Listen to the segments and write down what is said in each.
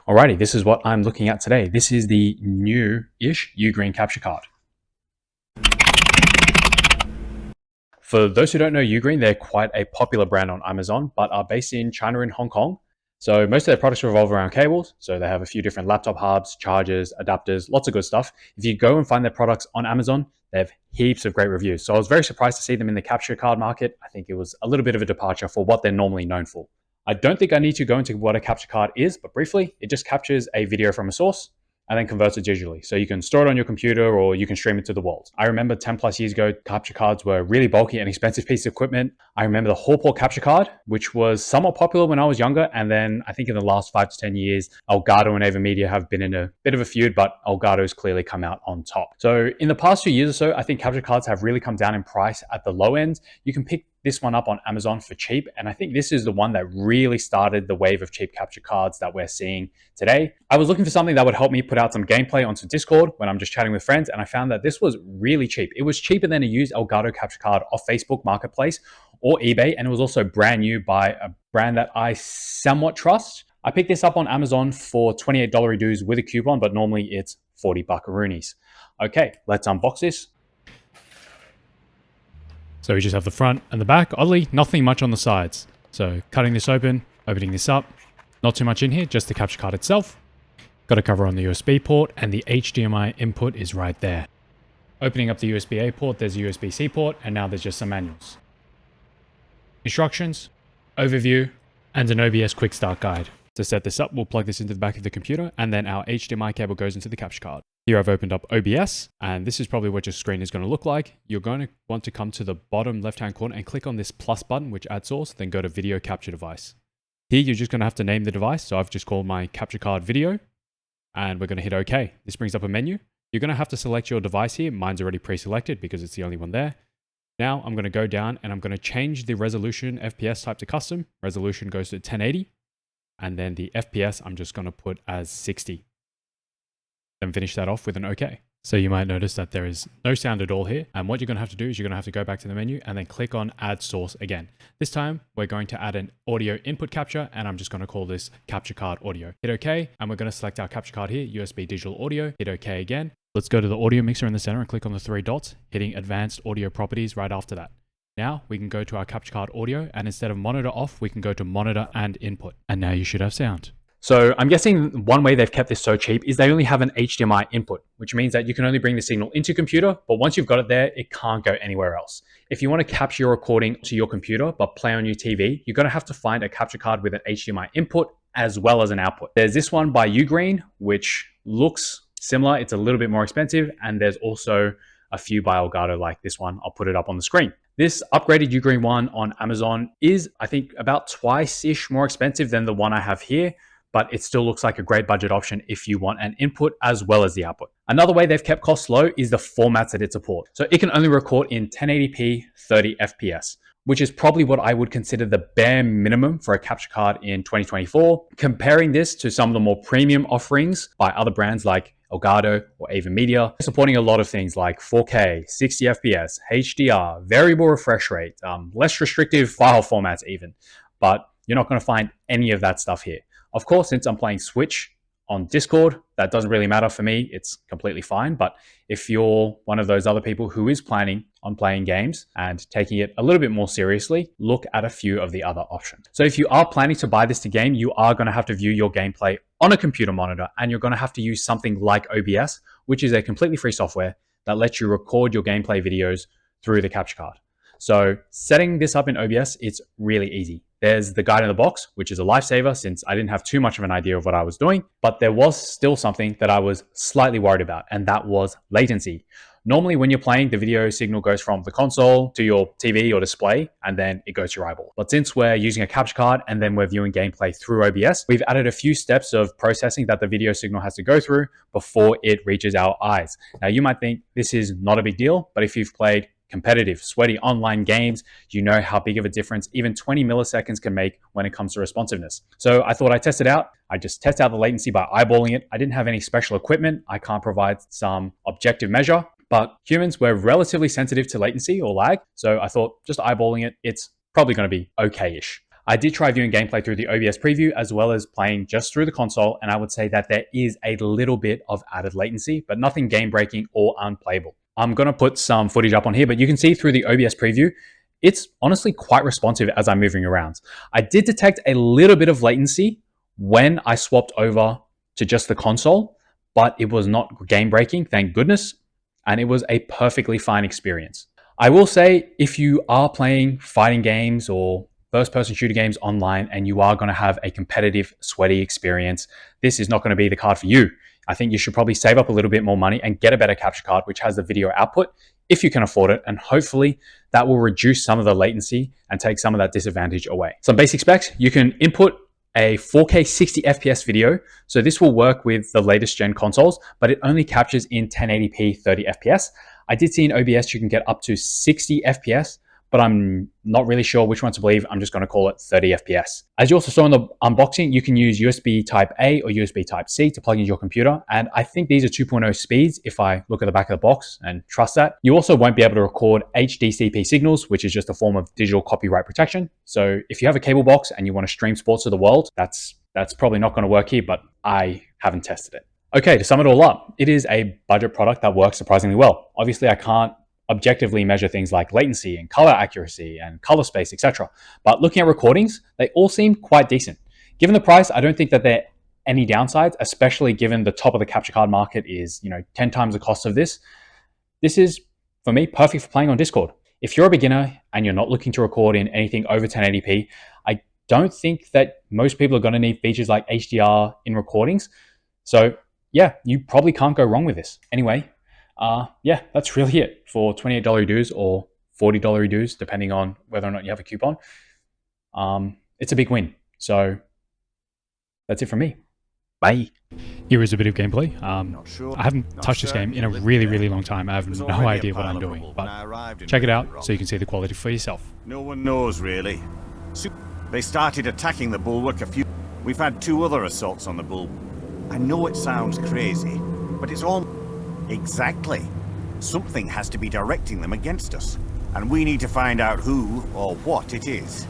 Alrighty, this is what I'm looking at today. This is the new-ish UGreen capture card. For those who don't know UGreen, they're quite a popular brand on Amazon, but are based in China and Hong Kong. So most of their products revolve around cables. So they have a few different laptop hubs, chargers, adapters, lots of good stuff. If you go and find their products on Amazon, they have heaps of great reviews. So I was very surprised to see them in the capture card market. I think it was a little bit of a departure for what they're normally known for. I don't think I need to go into what a capture card is, but briefly, it just captures a video from a source and then converts it digitally. So you can store it on your computer or you can stream it to the walls. I remember 10 plus years ago, capture cards were a really bulky and expensive piece of equipment. I remember the Hall port capture card, which was somewhat popular when I was younger. And then I think in the last 5 to 10 years, Elgato and AverMedia have been in a bit of a feud, but Elgato's clearly come out on top. So in the past few years or so, I think capture cards have really come down in price at the low end. You can pick this one up on Amazon for cheap. And I think this is the one that really started the wave of cheap capture cards that we're seeing today. I was looking for something that would help me put out some gameplay onto Discord when I'm just chatting with friends. And I found that this was really cheap. It was cheaper than a used Elgato capture card off Facebook Marketplace or eBay. And it was also brand new by a brand that I somewhat trust. I picked this up on Amazon for $28 dues with a coupon, but normally it's 40 buckaroonies. Okay, let's unbox this. So we just have the front and the back. Oddly, nothing much on the sides. So cutting this open, opening this up, not too much in here, just the capture card itself. Got a cover on the USB port and the HDMI input is right there. Opening up the USB-A port, there's a USB-C port, and now there's just some manuals. Instructions, overview, and an OBS quick start guide. To set this up, we'll plug this into the back of the computer and then our HDMI cable goes into the capture card. Here I've opened up OBS and this is probably what your screen is going to look like. You're going to want to come to the bottom left-hand corner and click on this plus button, which adds source, then go to video capture device. Here you're just going to have to name the device. So I've just called my capture card video and we're going to hit OK. This brings up a menu. You're going to have to select your device here. Mine's already pre-selected because it's the only one there. Now I'm going to go down and I'm going to change the resolution FPS type to custom. Resolution goes to 1080. And then the FPS I'm just going to put as 60. Then finish that off with an OK. So you might notice that there is no sound at all here. And what you're going to have to do is you're going to have to go back to the menu and then click on add source again. This time we're going to add an audio input capture and I'm just going to call this capture card audio. Hit OK and we're going to select our capture card here, USB digital audio. Hit OK again. Let's go to the audio mixer in the center and click on the 3 dots, hitting advanced audio properties right after that. Now we can go to our capture card audio and instead of monitor off, we can go to monitor and input. And now you should have sound. So I'm guessing one way they've kept this so cheap is they only have an HDMI input, which means that you can only bring the signal into your computer, but once you've got it there, it can't go anywhere else. If you want to capture your recording to your computer, but play on your TV, you're going to have to find a capture card with an HDMI input as well as an output. There's this one by UGreen, which looks similar. It's a little bit more expensive. And there's also a few by Elgato like this one. I'll put it up on the screen. This upgraded UGreen one on Amazon is, I think, about twice-ish more expensive than the one I have here, but it still looks like a great budget option if you want an input as well as the output. Another way they've kept costs low is the formats that it supports. So it can only record in 1080p 30 FPS, which is probably what I would consider the bare minimum for a capture card in 2024. Comparing this to some of the more premium offerings by other brands like Elgato or AverMedia, supporting a lot of things like 4K, 60 FPS, HDR, variable refresh rate, less restrictive file formats even, but you're not going to find any of that stuff here. Of course, since I'm playing Switch on Discord, that doesn't really matter for me. It's completely fine. But if you're one of those other people who is planning on playing games and taking it a little bit more seriously, look at a few of the other options. So if you are planning to buy this to game, you are going to have to view your gameplay on a computer monitor, and you're going to have to use something like OBS, which is a completely free software that lets you record your gameplay videos through the capture card. So setting this up in OBS, it's really easy. There's the guide in the box, which is a lifesaver since I didn't have too much of an idea of what I was doing, but there was still something that I was slightly worried about, and that was latency. Normally when you're playing, the video signal goes from the console to your TV or display, and then it goes to your eyeball. But since we're using a capture card and then we're viewing gameplay through OBS, we've added a few steps of processing that the video signal has to go through before it reaches our eyes. Now you might think this is not a big deal, but if you've played competitive, sweaty online games, you know how big of a difference even 20 milliseconds can make when it comes to responsiveness. So I thought I'd test it out. I just test out the latency by eyeballing it. I didn't have any special equipment. I can't provide some objective measure, but humans were relatively sensitive to latency or lag. So I thought just eyeballing it, it's probably going to be okay-ish. I did try viewing gameplay through the OBS preview as well as playing just through the console, and I would say that there is a little bit of added latency, but nothing game-breaking or unplayable. I'm going to put some footage up on here, but you can see through the OBS preview, it's honestly quite responsive as I'm moving around. I did detect a little bit of latency when I swapped over to just the console, but it was not game-breaking, thank goodness, and it was a perfectly fine experience. I will say, if you are playing fighting games or first-person shooter games online and you are going to have a competitive, sweaty experience, this is not going to be the card for you. I think you should probably save up a little bit more money and get a better capture card, which has the video output, if you can afford it, and hopefully that will reduce some of the latency and take some of that disadvantage away. Some basic specs: you can input a 4K 60 FPS video. So this will work with the latest gen consoles, but it only captures in 1080p 30 FPS. I did see in OBS you can get up to 60 FPS, but I'm not really sure which one to believe. I'm just going to call it 30 FPS. As you also saw in the unboxing, you can use USB Type A or USB Type C to plug into your computer. And I think these are 2.0 speeds if I look at the back of the box and trust that. You also won't be able to record HDCP signals, which is just a form of digital copyright protection. So if you have a cable box and you want to stream sports to the world, that's probably not going to work here, but I haven't tested it. Okay, to sum it all up, it is a budget product that works surprisingly well. Obviously, I can't objectively measure things like latency and color accuracy and color space, etc. But looking at recordings, they all seem quite decent. Given the price, I don't think that there are any downsides, especially given the top of the capture card market is, 10 times the cost of this. This is, for me, perfect for playing on Discord. If you're a beginner and you're not looking to record in anything over 1080p, I don't think that most people are going to need features like HDR in recordings. So yeah, you probably can't go wrong with this. Anyway, yeah, that's really it for $28 dues or $40 dues, depending on whether or not you have a coupon. It's a big win. So that's it from me. Bye. Here is a bit of gameplay. I haven't touched this game in a really, really long time. I have no idea what I'm doing, but check it out so you can see the quality for yourself. No one knows, really. They started attacking the bulwark We've had 2 other assaults on the bulwark. I know it sounds crazy, but it's all... Exactly. Something has to be directing them against us, and we need to find out who or what it is.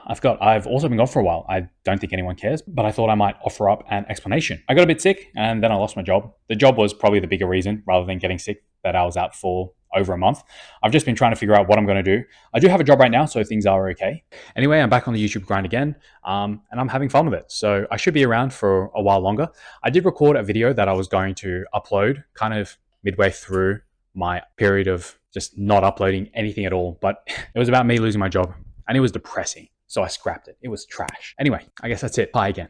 I forgot, I've also been gone for a while. I don't think anyone cares, but I thought I might offer up an explanation. I got a bit sick and then I lost my job. The job was probably the bigger reason, rather than getting sick, that I was out for over a month. I've just been trying to figure out what I'm going to do. I do have a job right now, so things are okay. Anyway, I'm back on the YouTube grind again, and I'm having fun with it. So I should be around for a while longer. I did record a video that I was going to upload kind of midway through my period of just not uploading anything at all, but it was about me losing my job and it was depressing. So I scrapped it. It was trash. Anyway, I guess that's it. Bye again.